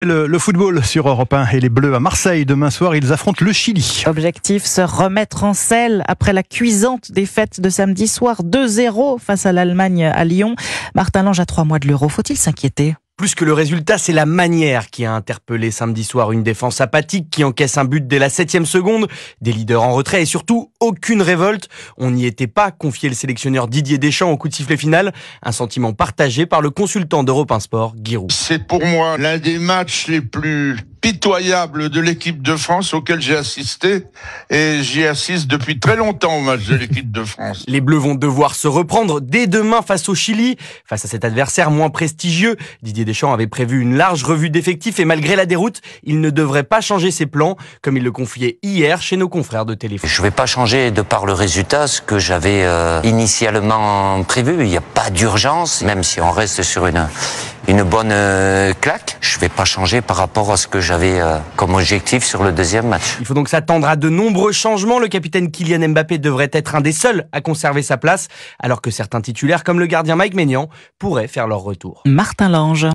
Le football sur Europe 1 et les Bleus à Marseille. Demain soir, ils affrontent le Chili. Objectif, se remettre en selle après la cuisante défaite de samedi soir 2-0 face à l'Allemagne à Lyon. Martin Lange à 3 mois de l'Euro, faut-il s'inquiéter ? Plus que le résultat, c'est la manière qui a interpellé samedi soir. Une défense apathique qui encaisse un but dès la 7e seconde, des leaders en retrait et surtout aucune révolte. On n'y était pas, confiait le sélectionneur Didier Deschamps au coup de sifflet final. Un sentiment partagé par le consultant d'Europe 1 Sport, Guy Roux. C'est pour moi l'un des matchs les plus pitoyables de l'équipe de France auquel j'ai assisté, et j'y assiste depuis très longtemps au match de l'équipe de France. Les Bleus vont devoir se reprendre dès demain face au Chili. Face à cet adversaire moins prestigieux, Didier Deschamps avait prévu une large revue d'effectifs et malgré la déroute, il ne devrait pas changer ses plans, comme il le confiait hier chez nos confrères de Téléfoot. Je ne vais pas changer de par le résultat ce que j'avais initialement prévu. Il n'y a pas d'urgence, même si on reste sur une bonne claque. Je ne vais pas changer par rapport à ce que j'avais comme objectif sur le deuxième match. Il faut donc s'attendre à de nombreux changements. Le capitaine Kylian Mbappé devrait être un des seuls à conserver sa place, alors que certains titulaires, comme le gardien Mike Maignan, pourraient faire leur retour. Martin Lange.